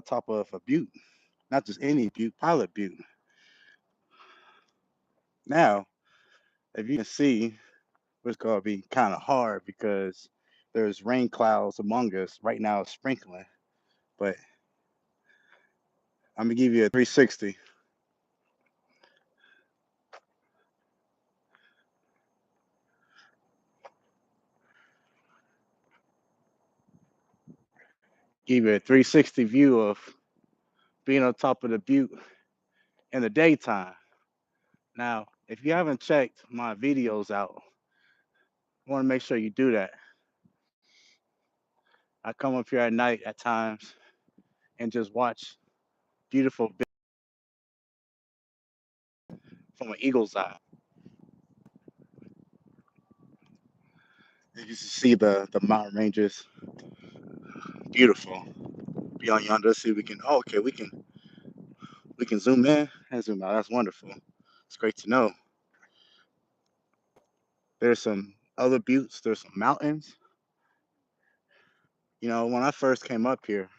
top of a butte, not just any butte, Pilot Butte. Now, if you can see, it's gonna be kind of hard because there's rain clouds among us right now. It's sprinkling, but I'm gonna give you a 360. Give you a 360 view of being on top of the butte in the daytime. Now, if you haven't checked my videos out, I want to make sure you do that. I come up here at night at times and just watch beautiful from an eagle's eye. You can see the mountain ranges, beautiful. Beyond yonder, see we can. Oh, okay, we can zoom in and zoom out. That's wonderful. It's great to know. There's some other buttes. There's some mountains. When I first came up here,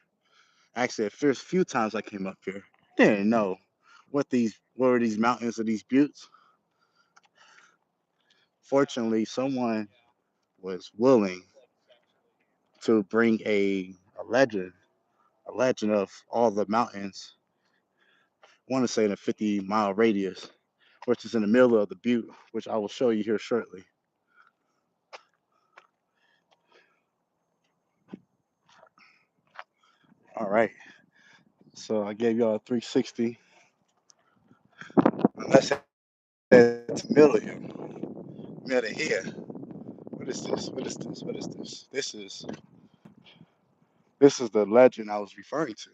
actually, the first few times I came up here, didn't know what were these mountains or these buttes. Fortunately, someone was willing to bring a legend of all the mountains. I want to say in a 50-mile radius, which is in the middle of the butte, which I will show you here shortly. All right. So I gave y'all a 360. Unless it's middle here. Middle here. What is this? What is this? What is this? This is the legend I was referring to.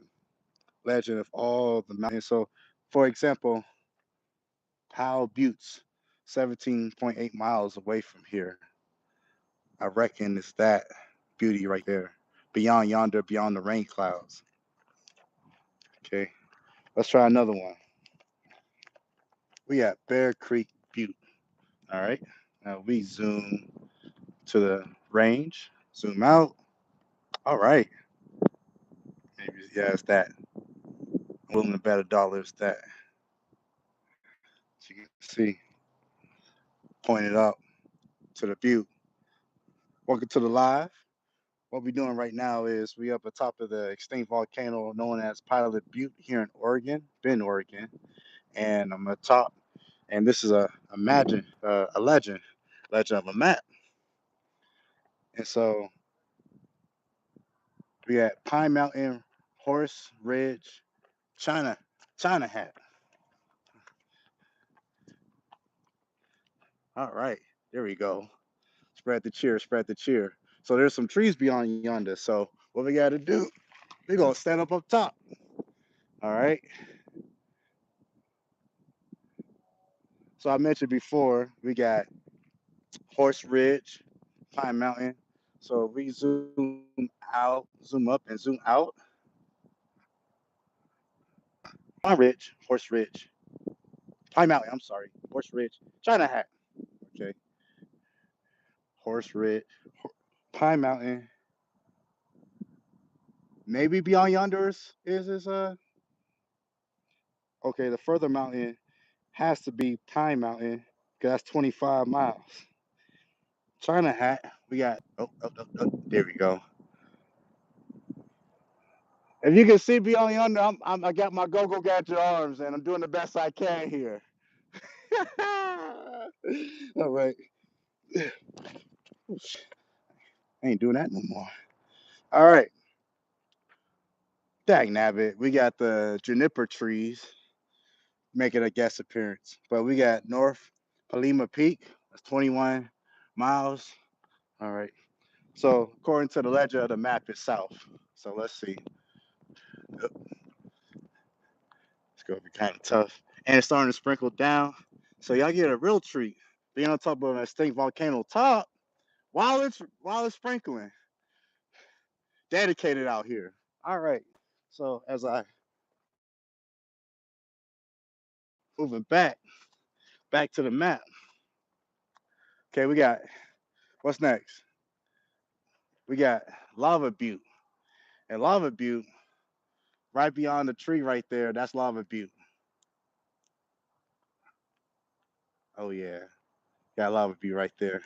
Legend of all the mountains. So, for example, Powell Buttes, 17.8 miles away from here. I reckon it's that beauty right there. Beyond yonder, beyond the rain clouds. Okay. Let's try another one. We got Bear Creek Butte. All right. Now we zoom to the range, zoom out. All right. Maybe, yeah, it's that. I'm willing to bet $1 it's that. So you can see, pointed up to the butte. Welcome to the live. What we're doing right now is we up atop of the extinct volcano known as Pilot Butte here in Oregon, Bend, Oregon. And I'm atop, and this is a legend of a map. And so we got Pine Mountain, Horse Ridge, China, China Hat. All right, there we go. Spread the cheer, spread the cheer. So there's some trees beyond yonder. So what we got to do, we're going to stand up top. All right. So I mentioned before, we got Horse Ridge, Pine Mountain. So we zoom out, zoom up, and zoom out. Pine Ridge, Horse Ridge, Pine Mountain, I'm sorry, Horse Ridge, China Hat. Okay. Horse Ridge, Pine Mountain. Maybe beyond yonder is okay, the further mountain has to be Pine Mountain because that's 25 miles. China Hat, we got, there we go. If you can see beyond yonder, I got my go-go gadget arms and I'm doing the best I can here. All right. I ain't doing that no more. All right. Dag nabbit. We got the juniper trees making a guest appearance. But we got North Palima Peak. That's 21 miles. All right. So according to the legend of the map, it's south. So let's see. It's gonna be kind of tough. And it's starting to sprinkle down. So y'all get a real treat. Being on top of an extinct volcano top while it's sprinkling. Dedicated out here. All right. So as I moving back to the map. Okay, we got what's next? We got Lava Butte. And Lava Butte, Right beyond the tree right there, that's Lava Butte. Oh yeah, got Lava Butte right there.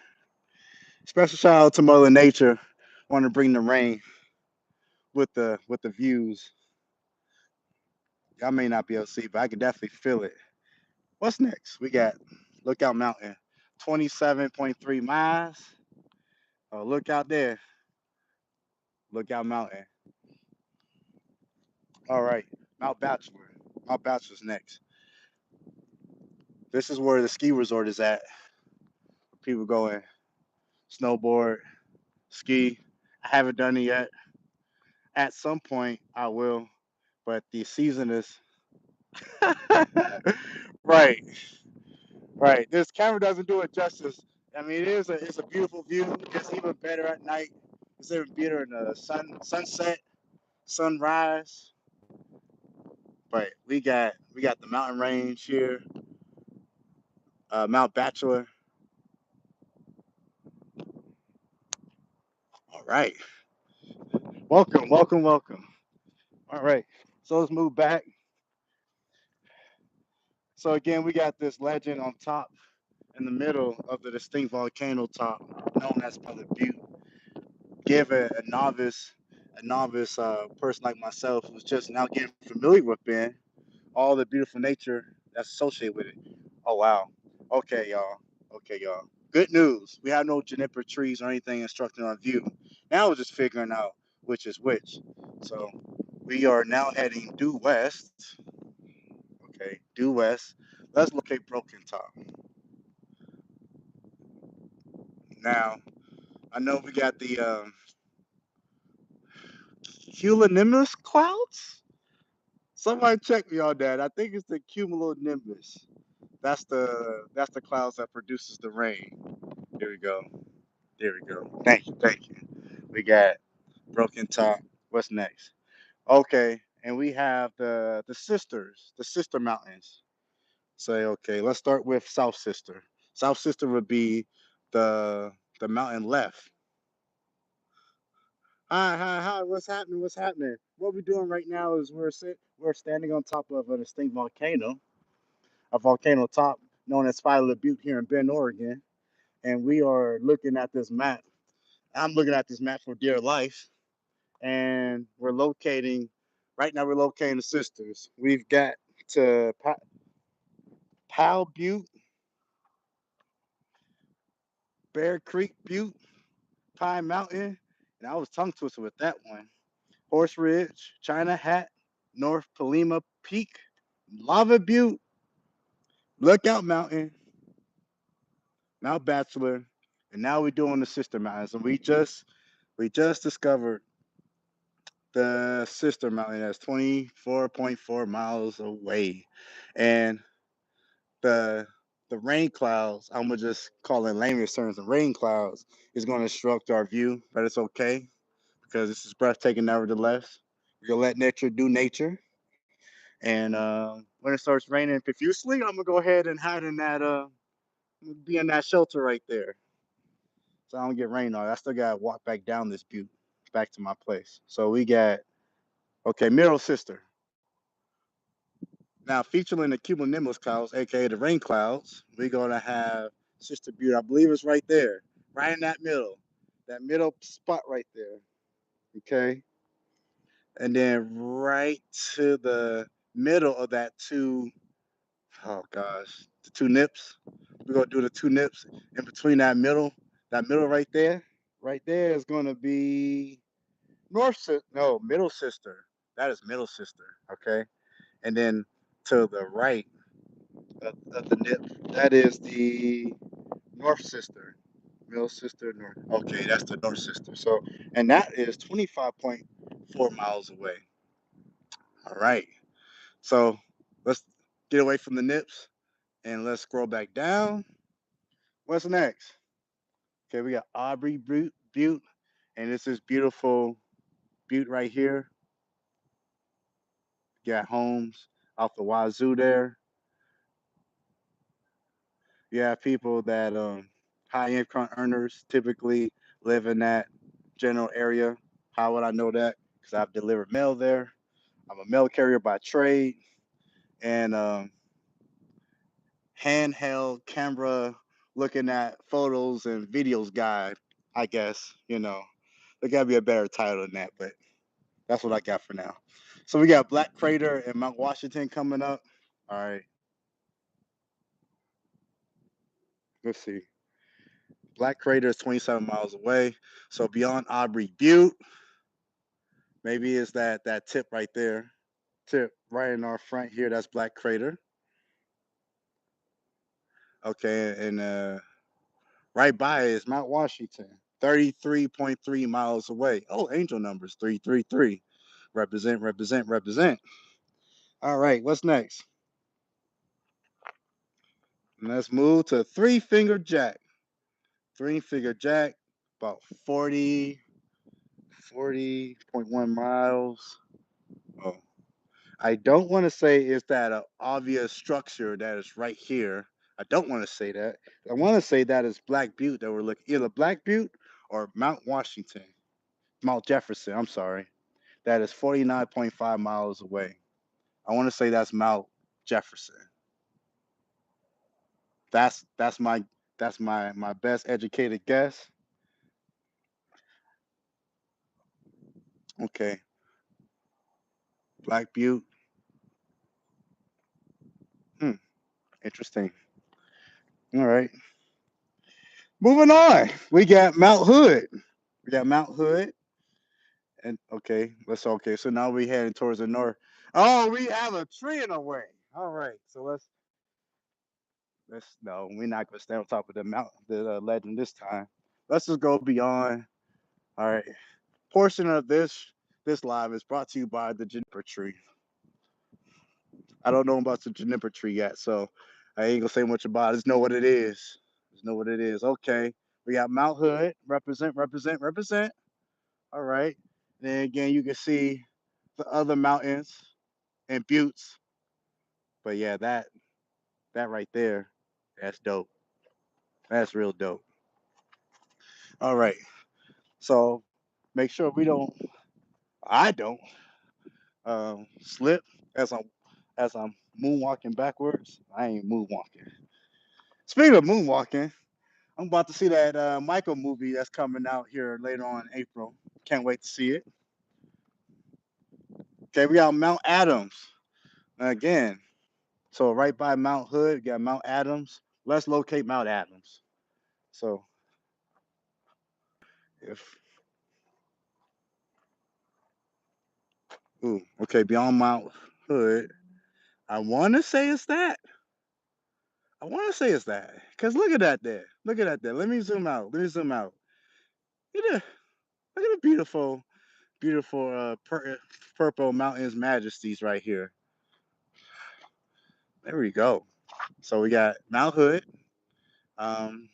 Special shout out to Mother Nature. Want to bring the rain with the views. Y'all may not be able to see, but I can definitely feel it. What's next? We got Lookout Mountain, 27.3 miles. Oh, look out there, Lookout Mountain. All right, Mount Bachelor. Mount Bachelor's next. This is where the ski resort is at. People going snowboard, ski. I haven't done it yet. At some point, I will, but the season is right. Right. This camera doesn't do it justice. I mean, it's a beautiful view. It's even better at night. It's even better in the sunset, sunrise. But we got the mountain range here, Mount Bachelor. All right. Welcome, welcome, welcome. All right. So let's move back. So again, we got this legend on top in the middle of the distinct volcano top, known as Mother Butte. Give a novice person like myself who's just now getting familiar with Ben all the beautiful nature that's associated with it. Oh wow. Okay, y'all. Okay, y'all. Good news. We have no juniper trees or anything obstructing our view. Now we're just figuring out which is which. So we are now heading due west. Okay, due west. Let's locate Broken Top. Now I know we got the cumulonimbus clouds. Somebody check me on that. I think it's the cumulonimbus. That's the clouds that produces the rain. There we go. There we go. Thank you. Thank you. We got Broken Top. What's next? Okay, and we have the sister mountains. Say okay. Let's start with South Sister. South Sister would be the mountain left. Hi, hi, hi. What's happening? What's happening? What we're doing right now is we're standing on top of a distinct volcano, a volcano top known as Filer Butte here in Bend, Oregon, and we are looking at this map. I'm looking at this map for dear life, and right now we're locating the sisters. We've got to Powell Butte, Bear Creek Butte, Pine Mountain, and I was tongue twisted with that one. Horse Ridge, China Hat, North Palima Peak, Lava Butte, Lookout Mountain, Mount Bachelor, and now we're doing the sister mountains. And we just discovered the sister mountain that's 24.4 miles away, and the the rain clouds, I'm gonna just call it layman's terms, the rain clouds is gonna obstruct our view, but it's okay because this is breathtaking nevertheless. We're gonna let nature do nature. And when it starts raining profusely, I'm gonna go ahead and hide in that be in that shelter right there. So I don't get rained on. I still gotta walk back down this butte back to my place. So we got okay, middle sister. Now, featuring the cumulonimbus clouds, aka the rain clouds, we're gonna have Sister Butte. I believe it's right there, right in that middle spot right there. Okay, and then right to the middle of that two, oh gosh, the two nips. We're gonna do the two nips in between that middle right there. Right there is gonna be no, middle sister. That is middle sister. Okay, and then to the right of the nip. That is the North Sister. Middle Sister, North. Okay, that's the North Sister. So, and that is 25.4 miles away. All right. So let's get away from the nips and let's scroll back down. What's next? Okay, we got Aubrey Butte, and this is beautiful Butte right here. Got homes off the wazoo there. You have people that high income earners typically live in that general area. How would I know that? Because I've delivered mail there. I'm a mail carrier by trade, and handheld camera looking at photos and videos guide. I guess there gotta be a better title than that, but that's what I got for now. So we got Black Crater and Mount Washington coming up. All right, let's see. Black Crater is 27 miles away. So beyond Aubrey Butte, maybe it's that tip right there. Tip right in our front here. That's Black Crater. Okay, and right by it is Mount Washington, 33.3 miles away. Oh, angel numbers 333. Represent, represent, represent. All right, what's next? Let's move to Three Finger Jack. Three Finger Jack, about 40.1 miles. Oh, I don't want to say is that an obvious structure that is right here. I don't want to say that. I want to say that is Black Butte that we're looking either Black Butte or Mount Washington, Mount Jefferson. I'm sorry. That is 49.5 miles away. I want to say that's Mount Jefferson. That's my best educated guess. Okay, Black Butte. Hmm, interesting. All right, moving on. We got Mount Hood. We got Mount Hood, and okay, let's okay. So now we heading towards the north. Oh, we have a tree in the way. All right, so let's no, we're not gonna stay on top of the legend this time. Let's just go beyond. All right, portion of this live is brought to you by the juniper tree. I don't know about the juniper tree yet, so I ain't gonna say much about it. Just know what it is. Just know what it is. Okay, we got Mount Hood. Represent, represent, represent. All right. Then again, you can see the other mountains and buttes. But yeah, that right there, that's dope. That's real dope. All right. So make sure we don't. I don't slip as I'm moonwalking backwards. I ain't moonwalking. Speaking of moonwalking, I'm about to see that Michael movie that's coming out here later on in April. Can't wait to see it. Okay, we got Mount Adams again. So right by Mount Hood, we got Mount Adams. Let's locate Mount Adams. So if okay, beyond Mount Hood, I want to say it's that. I want to say it's that. Cause look at that there. Look at that there. Let me zoom out. Let me zoom out. Look at the beautiful, beautiful purple mountains majesties right here. There we go. So we got Mount Hood. Um,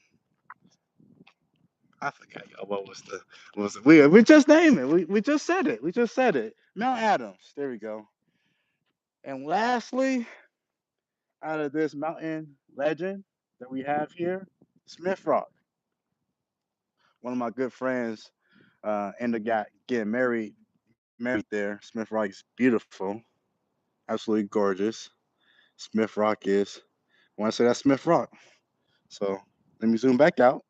I forgot y'all. What was it? We just named it. We just said it. We just said it. Mount Adams. There we go. And lastly, out of this mountain legend that we have here, Smith Rock. One of my good friends ended up getting married there. Smith Rock is beautiful, absolutely gorgeous. Smith Rock is. I want to say that's Smith Rock. So let me zoom back out.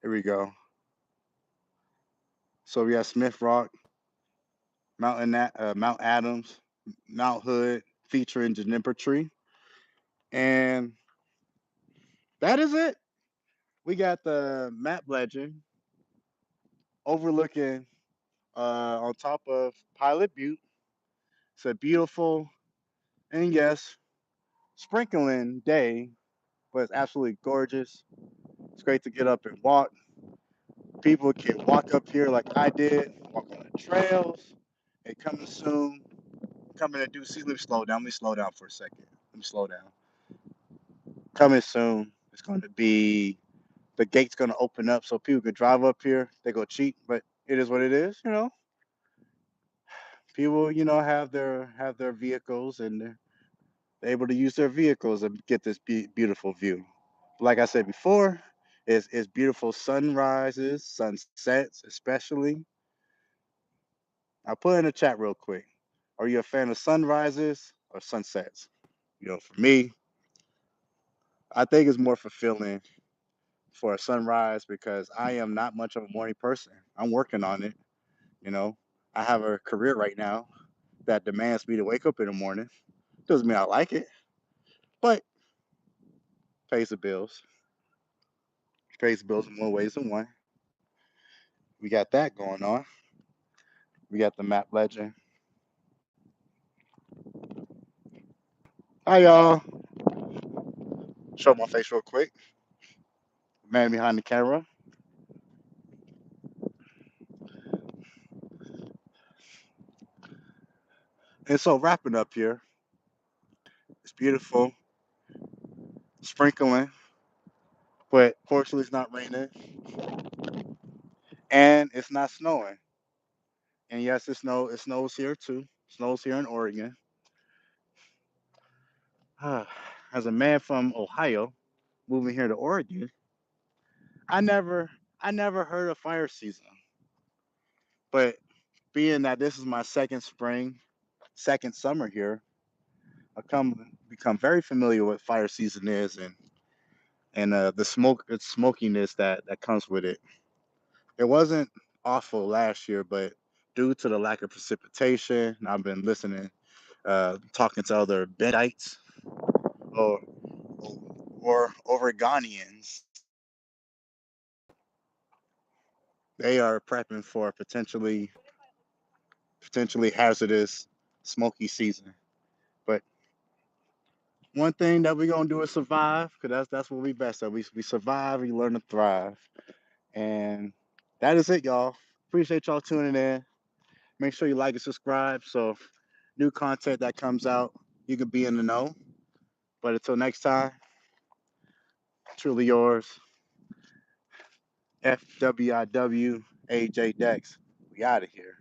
Here we go. So we have Smith Rock, Mount Adams, Mount Hood, featuring Juniper Tree, and that is it. We got the map legend overlooking on top of Pilot Butte. It's a beautiful and yes, sprinkling day, but it's absolutely gorgeous. It's great to get up and walk. People can walk up here like I did, walk on the trails. And coming soon, coming to do. See, let me slow down. Let me slow down for a second. Let me slow down. Coming soon. It's going to be the gate's going to open up so people can drive up here. They go cheap, but it is what it is. People have their vehicles and they're able to use their vehicles and get this beautiful view. Like I said before, It's beautiful sunrises, sunsets, especially. I'll put in the chat real quick. Are you a fan of sunrises or sunsets? For me, I think it's more fulfilling for a sunrise because I am not much of a morning person. I'm working on it. You know, I have a career right now that demands me to wake up in the morning. Doesn't mean I like it, but pays the bills. Pays the bills in more ways than one. We got that going on. We got the map legend. Hi y'all. Show my face real quick. Man behind the camera. And so wrapping up here, it's beautiful, sprinkling, but fortunately it's not raining and it's not snowing. And yes, it snows here too. Snows here in Oregon. As a man from Ohio, moving here to Oregon, I never I never heard of fire season. But being that this is my second spring, second summer here, I come become very familiar with fire season is and the smokiness that comes with it. It wasn't awful last year, but due to the lack of precipitation, I've been listening, talking to other Bendites or or Oregonians. They are prepping for potentially hazardous smoky season. But one thing that we're gonna do is survive, because that's what we best at. We survive, we learn to thrive. And that is it, y'all. Appreciate y'all tuning in. Make sure you like and subscribe so new content that comes out, you can be in the know. But until next time, truly yours, FWIW AJ Dex. We out of here.